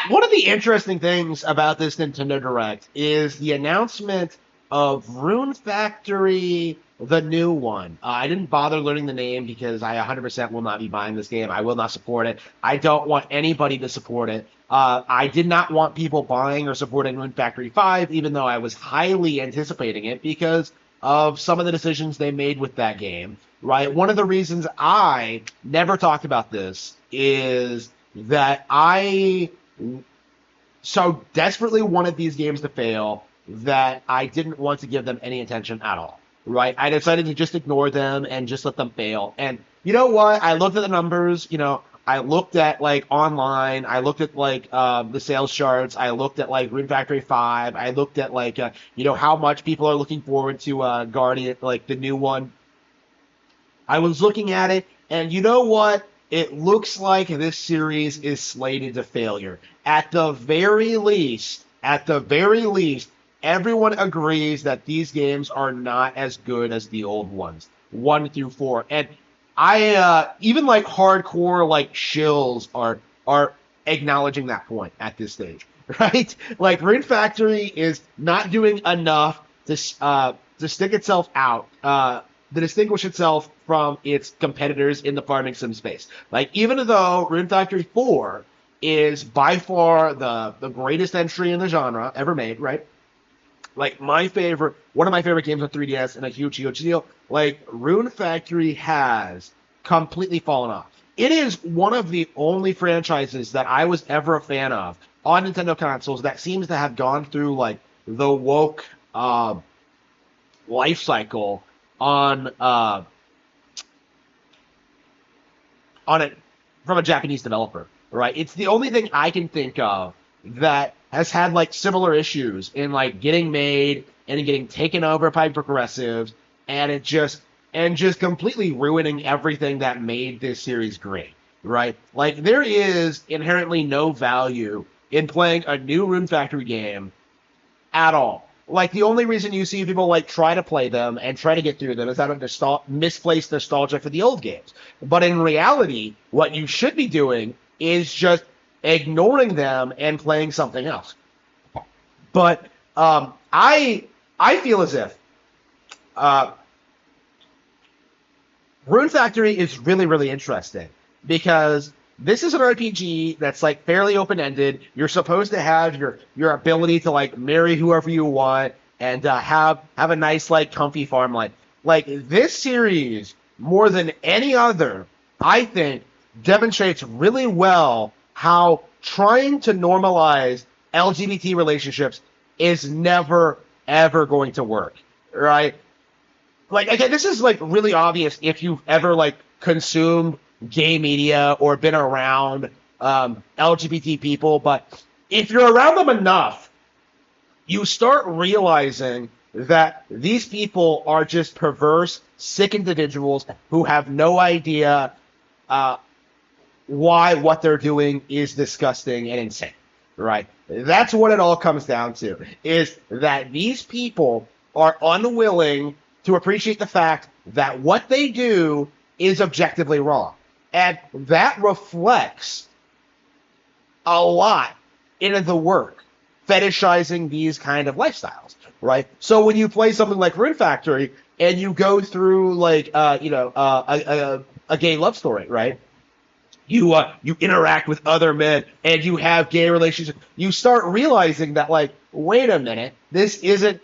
One of the interesting things about this Nintendo Direct is the announcement of Rune Factory, the new one. I didn't bother learning the name because I 100% will not be buying this game. I will not support it. I don't want anybody to support it. I did not want people buying or supporting Rune Factory 5, even though I was highly anticipating it because of some of the decisions they made with that game, right? One of the reasons I never talked about this is that I so desperately wanted these games to fail that I didn't want to give them any attention at all. Right? I decided to just ignore them and just let them fail. And you know what? I looked at the numbers. I looked at like online. I looked at like the sales charts. I looked at like Rune Factory 5. I looked at like how much people are looking forward to Guardian, like the new one. I was looking at it, and you know what? It looks like this series is slated to failure. At the very least, everyone agrees that these games are not as good as the old ones, 1 through 4. And I even like hardcore like shills are acknowledging that point at this stage, right? Like Rune Factory is not doing enough to stick itself out. To distinguish itself from its competitors in the farming sim space. Like, even though Rune Factory 4 is by far the greatest entry in the genre ever made, right? Like, one of my favorite games on 3DS and a huge, huge deal, like, Rune Factory has completely fallen off. It is one of the only franchises that I was ever a fan of on Nintendo consoles that seems to have gone through, like, the woke life cycle on on it from a Japanese developer, right? It's the only thing I can think of that has had like similar issues in like getting made and getting taken over by progressives, and just completely ruining everything that made this series great, right? Like there is inherently no value in playing a new Rune Factory game at all. Like the only reason you see people like try to play them and try to get through them is out of misplaced nostalgia for the old games. But in reality, what you should be doing is just ignoring them and playing something else. But I feel as if uh, Rune Factory is really, really interesting because this is an RPG that's like fairly open ended. You're supposed to have your ability to like marry whoever you want and have a nice like comfy farm life. Like this series, more than any other, I think demonstrates really well how trying to normalize LGBT relationships is never ever going to work, right? Like again, this is like really obvious if you've ever like consumed gay media or been around LGBT people, but if you're around them enough, you start realizing that these people are just perverse, sick individuals who have no idea uh, why what they're doing is disgusting and insane, right? That's what it all comes down to, is that these people are unwilling to appreciate the fact that what they do is objectively wrong. And that reflects a lot into the work, fetishizing these kind of lifestyles, right? So when you play something like Rune Factory and you go through like a gay love story, right? You interact with other men and you have gay relationships. You start realizing that like, wait a minute, this isn't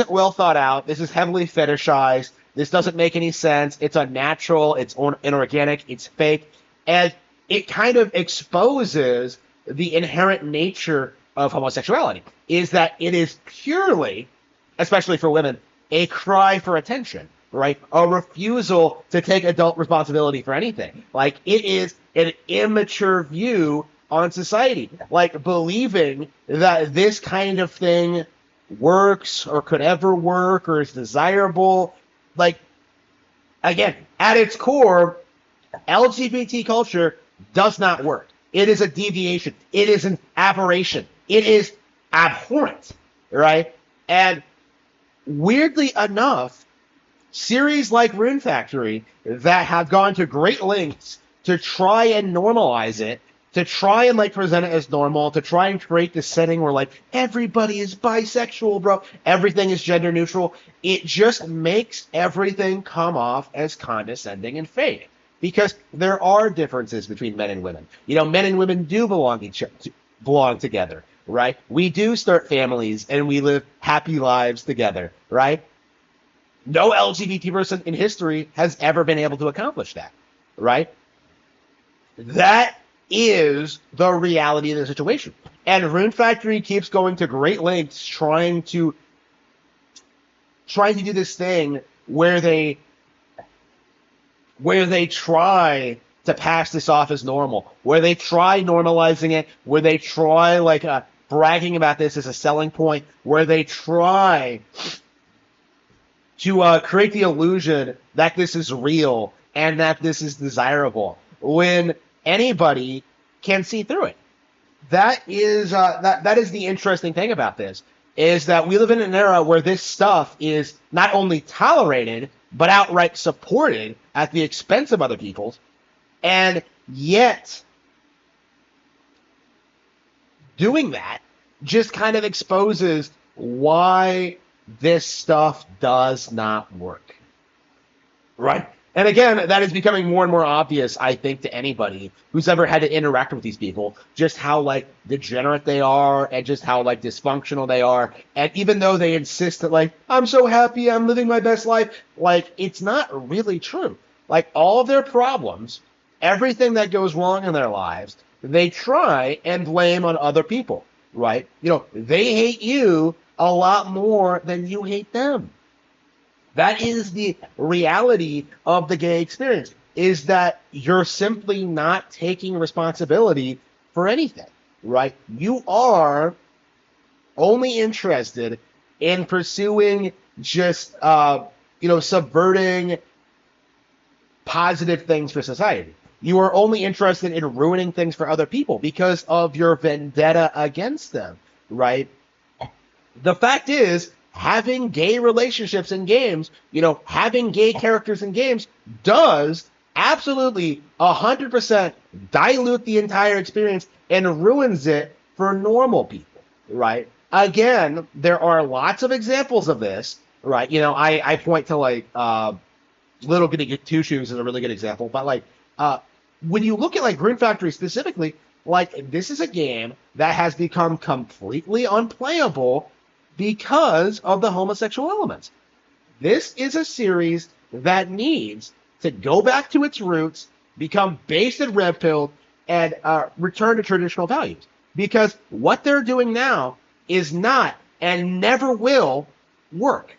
well thought out. This is heavily fetishized. This doesn't make any sense. It's unnatural. It's inorganic. It's fake, and it kind of exposes the inherent nature of homosexuality. Is that it is purely, especially for women, a cry for attention, right? A refusal to take adult responsibility for anything. Like it is an immature view on society, like believing that this kind of thing works or could ever work or is desirable. Like, again, at its core, LGBT culture does not work. It is a deviation. It is an aberration. It is abhorrent, right? And weirdly enough, series like Rune Factory that have gone to great lengths to try and normalize it to try and like present it as normal, to try and create this setting where like everybody is bisexual, bro, everything is gender neutral, it just makes everything come off as condescending and fake. Because there are differences between men and women. You know, men and women do belong together, right? We do start families and we live happy lives together, right? No LGBT person in history has ever been able to accomplish that, right? That is the reality of the situation. And Rune Factory keeps going to great lengths trying to do this thing where they try to pass this off as normal, where they try normalizing it, where they try like bragging about this as a selling point, where they try to create the illusion that this is real and that this is desirable, when anybody can see through it. That is that is the interesting thing about this, is that we live in an era where this stuff is not only tolerated but outright supported at the expense of other people's, and yet doing that just kind of exposes why this stuff does not work, right? And again, that is becoming more and more obvious, I think, to anybody who's ever had to interact with these people, just how like degenerate they are and just how like dysfunctional they are. And even though they insist that like, I'm so happy, I'm living my best life, like it's not really true. Like all of their problems, everything that goes wrong in their lives, they try and blame on other people, right? You know, they hate you a lot more than you hate them. That is the reality of the gay experience, is that you're simply not taking responsibility for anything, right? You are only interested in pursuing just, subverting positive things for society. You are only interested in ruining things for other people because of your vendetta against them, right? The fact is, having gay relationships in games, having gay characters in games does absolutely 100% dilute the entire experience and ruins it for normal people, right? Again, there are lots of examples of this, right? I point to like Little Goody Two Shoes is a really good example, but like when you look at like Rune Factory specifically, like this is a game that has become completely unplayable because of the homosexual elements. This is a series that needs to go back to its roots, become based and red pilled, and return to traditional values. Because what they're doing now is not and never will work.